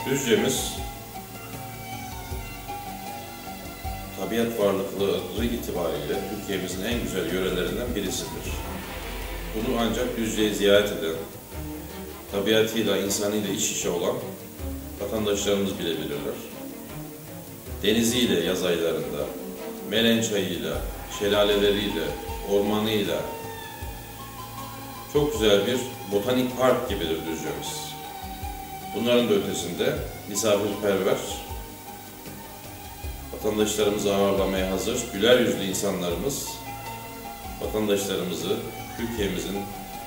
Düzce'miz tabiat varlıkları itibariyle Türkiye'mizin en güzel yörelerinden birisidir. Bunu ancak Düzce'yi ziyaret eden, tabiatıyla, insanıyla iç içe olan vatandaşlarımız bilebilirler. Deniziyle yaz aylarında, melençayıyla, şelaleleriyle, ormanıyla çok güzel bir botanik park gibidir Düzce'miz. Bunların da ötesinde misafirperver, vatandaşlarımızı ağırlamaya hazır, güler yüzlü insanlarımız, vatandaşlarımızı, Türkiye'mizin,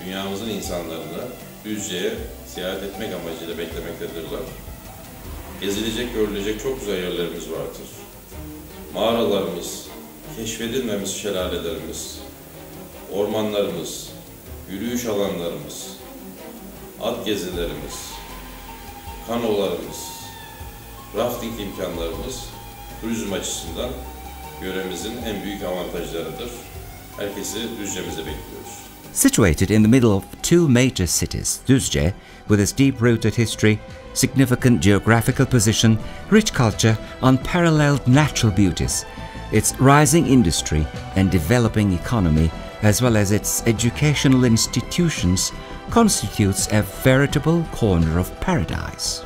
dünyamızın insanlarını Düzce'ye ziyaret etmek amacıyla beklemektedirler. Gezilecek, görülecek çok güzel yerlerimiz vardır. Mağaralarımız, keşfedilmemiş şelalelerimiz, ormanlarımız, yürüyüş alanlarımız, at gezilerimiz, kanolarımız, rafting imkanlarımız turizm açısından yöremizin en büyük avantajlarıdır. Herkesi Düzce'mize bekliyoruz. Situated in the middle of two major cities, Düzce, with its deep-rooted history, significant geographical position, rich culture, unparalleled natural beauties, its rising industry and developing economy, as well as its educational institutions, constitutes a veritable corner of paradise.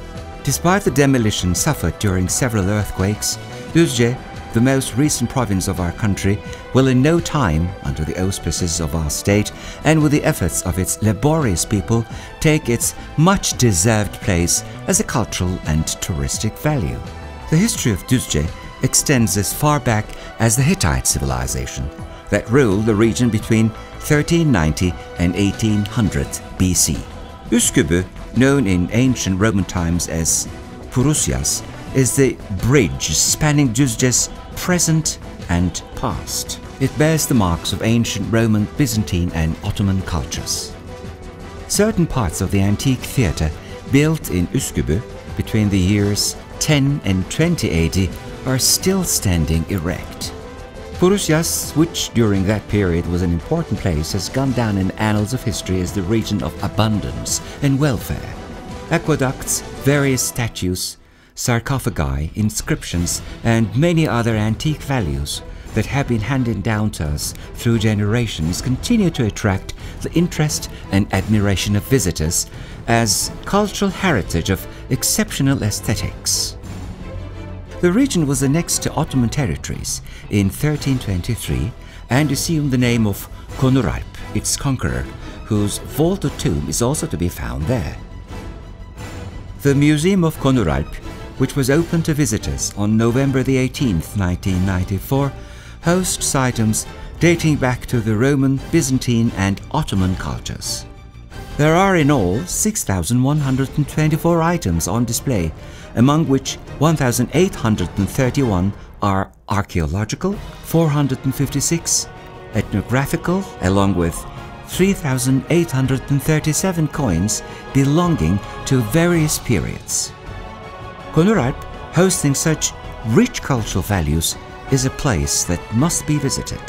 Despite the demolition suffered during several earthquakes, Düzce, the most recent province of our country, will in no time, under the auspices of our state and with the efforts of its laborious people, take its much-deserved place as a cultural and touristic value. The history of Düzce extends as far back as the Hittite civilization that ruled the region between 1390 and 1800 BC. Üskübü, known in ancient Roman times as Prusias, is the bridge spanning Düzce's present and past. It bears the marks of ancient Roman, Byzantine and Ottoman cultures. Certain parts of the antique theatre built in Üskübü between the years 10 and 20 AD are still standing erect. Prusias, which during that period was an important place, has gone down in annals of history as the region of abundance and welfare. Aqueducts, various statues, sarcophagi, inscriptions, and many other antique values that have been handed down to us through generations continue to attract the interest and admiration of visitors as cultural heritage of exceptional aesthetics. The region was annexed to Ottoman territories in 1323 and assumed the name of Konuralp, its conqueror, whose vaulted tomb is also to be found there. The Museum of Konuralp, which was open to visitors on November the 18th, 1994, hosts items dating back to the Roman, Byzantine and Ottoman cultures. There are in all 6,124 items on display, among which 1,831 are archaeological, 456 ethnographical, along with 3,837 coins belonging to various periods. Konuralp, hosting such rich cultural values, is a place that must be visited.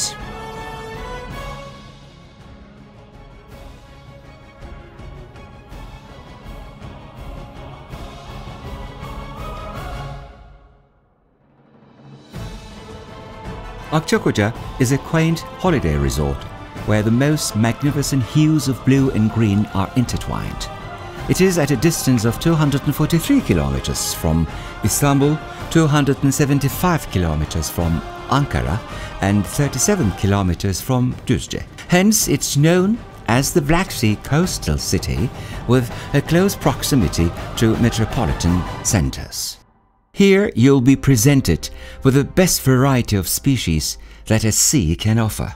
Akçakoca is a quaint holiday resort where the most magnificent hues of blue and green are intertwined. It is at a distance of 243 kilometers from Istanbul, 275 kilometers from Ankara, and 37 kilometers from Düzce. Hence, it's known as the Black Sea coastal city with a close proximity to metropolitan centers. Here you'll be presented with the best variety of species that a sea can offer.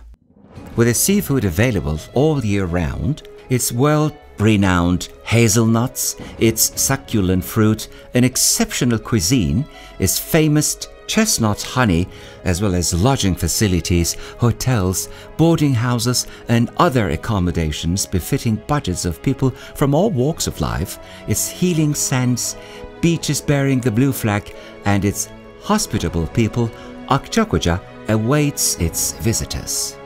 With the seafood available all year round, its world-renowned hazelnuts, its succulent fruit, an exceptional cuisine, its famous chestnut honey, as well as lodging facilities, hotels, boarding houses and other accommodations befitting budgets of people from all walks of life, its healing sands, beaches bearing the blue flag and its hospitable people, Akçakoca awaits its visitors.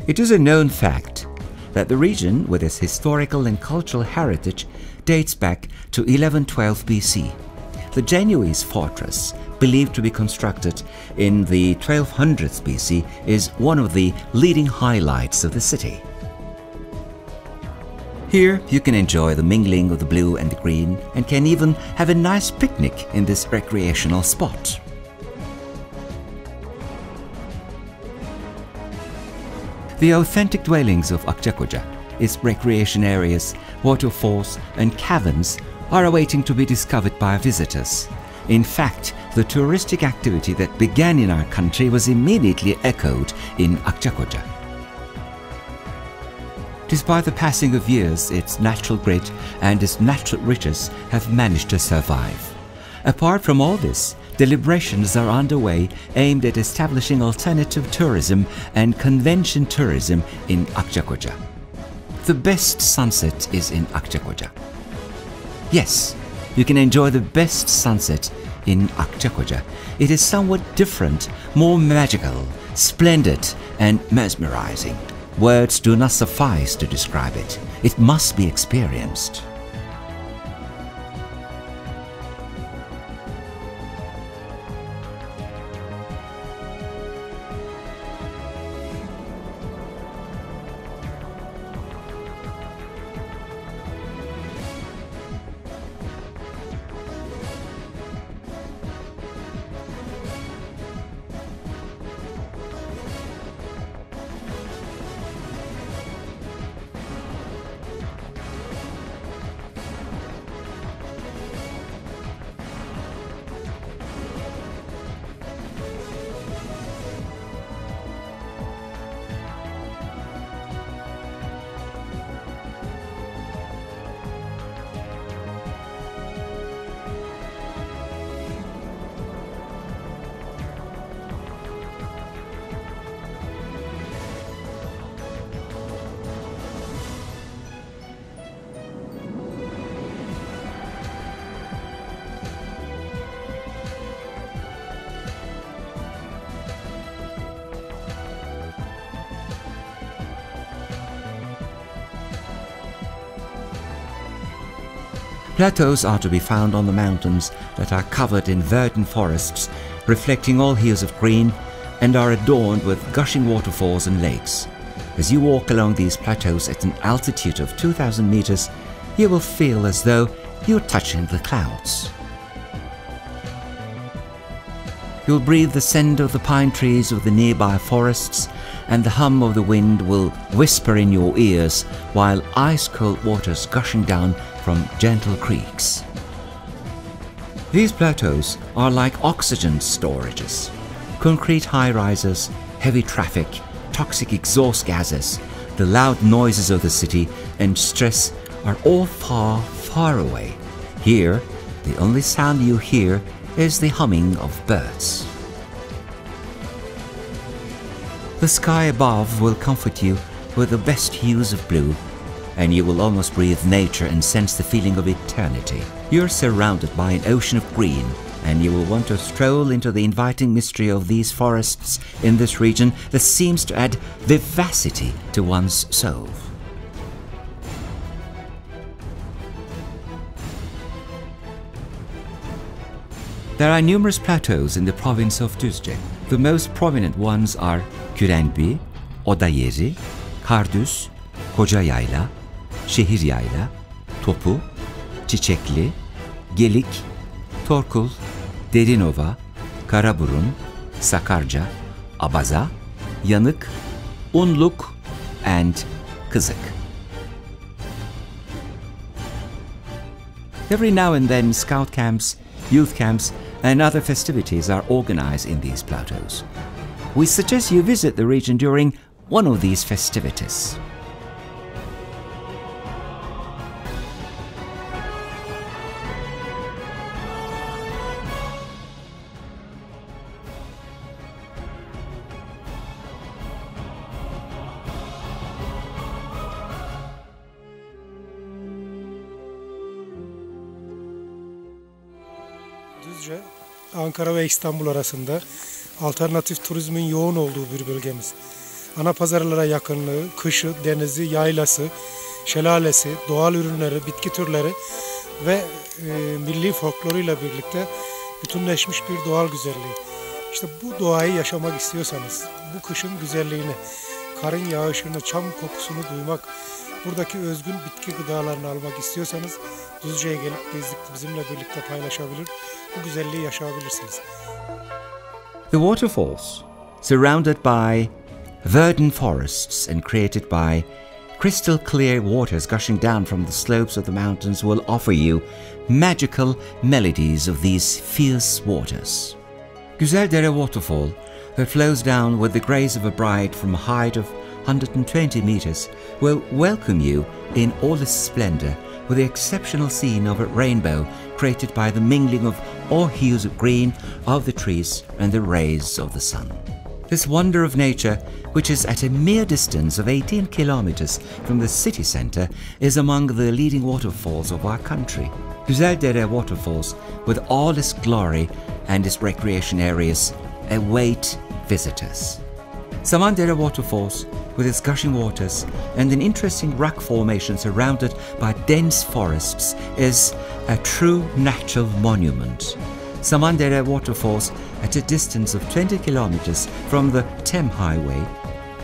It is a known fact that the region, with its historical and cultural heritage, dates back to 1112 BC. The Genoese fortress, believed to be constructed in the 1200s BC, is one of the leading highlights of the city. Here you can enjoy the mingling of the blue and the green, and can even have a nice picnic in this recreational spot. The authentic dwellings of Akçakoca, its recreation areas, waterfalls and caverns are awaiting to be discovered by visitors. In fact, the touristic activity that began in our country was immediately echoed in Akçakoca. Despite the passing of years, its natural grit and its natural riches have managed to survive. Apart from all this, deliberations are underway aimed at establishing alternative tourism and convention tourism in Akçakoca. The best sunset is in Akçakoca. Yes, you can enjoy the best sunset in Akçakoca. It is somewhat different, more magical, splendid and mesmerizing. Words do not suffice to describe it. It must be experienced. Plateaus are to be found on the mountains that are covered in verdant forests, reflecting all hues of green, and are adorned with gushing waterfalls and lakes. As you walk along these plateaus at an altitude of 2,000 meters, you will feel as though you're touching the clouds. You'll breathe the scent of the pine trees of the nearby forests, and the hum of the wind will whisper in your ears while ice-cold waters gushing down from gentle creeks. These plateaus are like oxygen storages. Concrete high-rises, heavy traffic, toxic exhaust gases, the loud noises of the city, and stress are all far, far away. Here, the only sound you hear is the humming of birds. The sky above will comfort you with the best hues of blue, and you will almost breathe nature and sense the feeling of eternity. You're surrounded by an ocean of green, and you will want to stroll into the inviting mystery of these forests in this region that seems to add vivacity to one's soul. There are numerous plateaus in the province of Düzce. The most prominent ones are Kürenbi, Odayeri, Kardüz, Koca Yayla, Şehir Yayla, Topu, Çiçekli, Gelik, Torkul, Derinova, Karaburun, Sakarca, Abaza, Yanık, Unluk, and Kızık. Every now and then, scout camps, youth camps, and other festivities are organized in these plateaus. We suggest you visit the region during one of these festivities. Düzce, Ankara ve İstanbul arasında alternatif turizmin yoğun olduğu bir bölgemiz. Ana pazarlara yakınlığı, kışı, denizi, yaylası, şelalesi, doğal ürünleri, bitki türleri ve milli folkloruyla birlikte bütünleşmiş bir doğal güzelliği. İşte bu doğayı yaşamak istiyorsanız, bu kışın güzelliğini, karın yağışını, çam kokusunu duymak, buradaki özgün bitki gıdalarını almak istiyorsanız Düzce'ye gelip bizimle birlikte paylaşabilir, bu güzelliği yaşayabilirsiniz. The waterfalls, surrounded by verdant forests and created by crystal clear waters gushing down from the slopes of the mountains, will offer you magical melodies of these fierce waters. Güzeldere Waterfall, that flows down with the grace of a bride from a height of 120 meters, will welcome you in all its splendor with the exceptional scene of a rainbow created by the mingling of all hues of green of the trees and the rays of the sun. This wonder of nature, which is at a mere distance of 18 kilometers from the city center, is among the leading waterfalls of our country. Güzeldere Waterfalls, with all its glory and its recreation areas, await visitors. Samandere Waterfalls, with its gushing waters and an interesting rock formation surrounded by dense forests, is a true natural monument. Samandere Waterfalls, at a distance of 20 kilometers from the Tem Highway,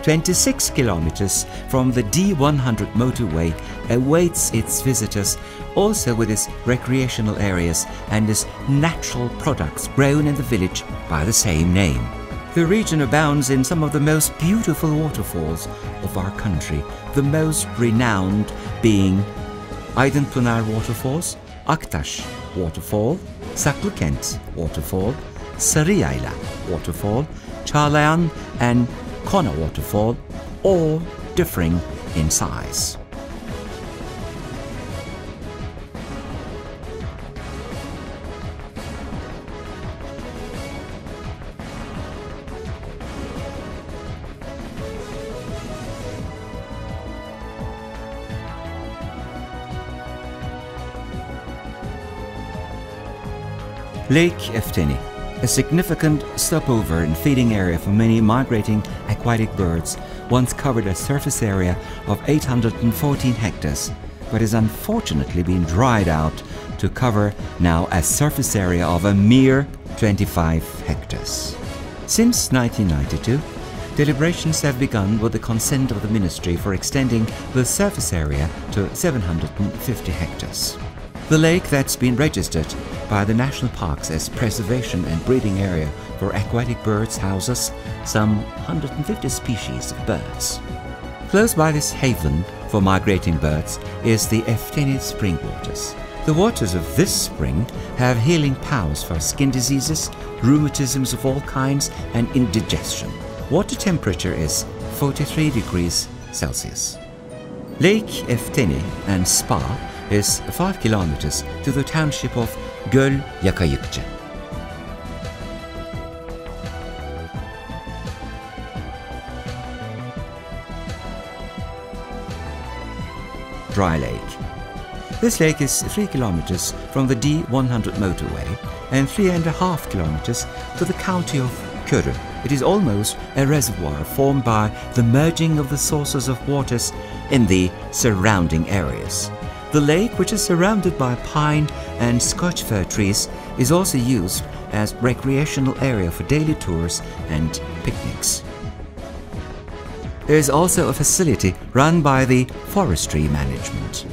26 kilometers from the D100 motorway, awaits its visitors, also with its recreational areas and its natural products grown in the village by the same name. The region abounds in some of the most beautiful waterfalls of our country, the most renowned being Aydınpınar Waterfalls, Aktaş Waterfall, Saklıkent Waterfall, Sarıyayla Waterfall, Çağlayan and Kona Waterfall, all differing in size. Lake Efteni, a significant stopover and feeding area for many migrating aquatic birds, once covered a surface area of 814 hectares, but has unfortunately been dried out to cover now a surface area of a mere 25 hectares. Since 1992, deliberations have begun with the consent of the Ministry for extending the surface area to 750 hectares. The lake that's been registered by the national parks as preservation and breeding area for aquatic birds houses some 150 species of birds. Close by this haven for migrating birds is the Efteni spring waters. The waters of this spring have healing powers for skin diseases, rheumatisms of all kinds and indigestion. Water temperature is 43 degrees Celsius. Lake Efteni and Spa is 5 kilometers to the township of Göl Yakayıkçı. Dry Lake. This lake is 3 kilometers from the D100 motorway and 3.5 kilometers to the county of Körü. It is almost a reservoir formed by the merging of the sources of waters in the surrounding areas. The lake, which is surrounded by pine and Scotch fir trees, is also used as recreational area for daily tours and picnics. There is also a facility run by the Forestry Management.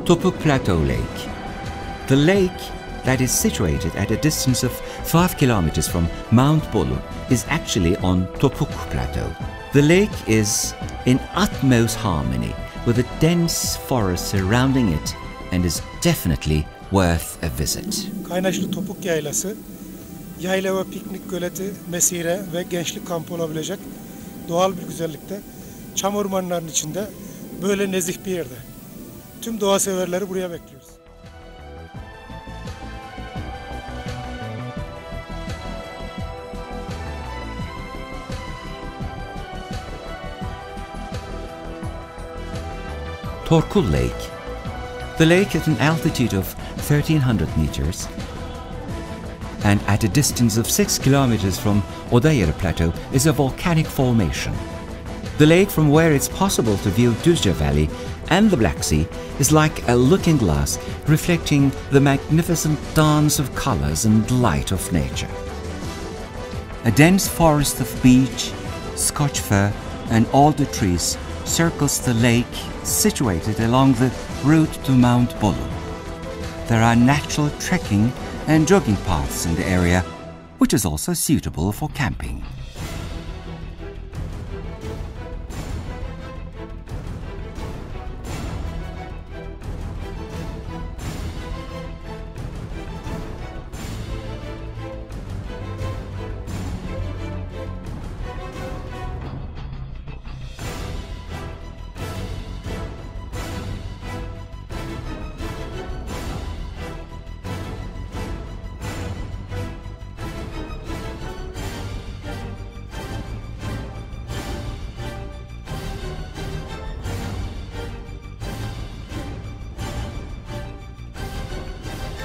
Topuk Plateau Lake. The lake that is situated at a distance of 5 kilometers from Mount Bolu is actually on Topuk Plateau. The lake is in utmost harmony with the dense forest surrounding it and is definitely worth a visit. Kaynaşlı Topuk Yaylası, yayla ve piknik göleti, mesire ve gençlik kampı olabilecek doğal bir güzellikte, çam ormanlarının içinde böyle nezih bir yerde. Tüm doğa severleri buraya bekliyoruz. Torkul Lake. The lake at an altitude of 1,300 meters and at a distance of 6 kilometers from Odayır Plateau is a volcanic formation. The lake from where it's possible to view Düzce Valley and the Black Sea is like a looking glass reflecting the magnificent dance of colors and light of nature. A dense forest of beech, Scotch fir and alder trees circles the lake situated along the route to Mount Bolu. There are natural trekking and jogging paths in the area, which is also suitable for camping.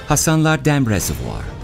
Hasanlar Dam Reservoir.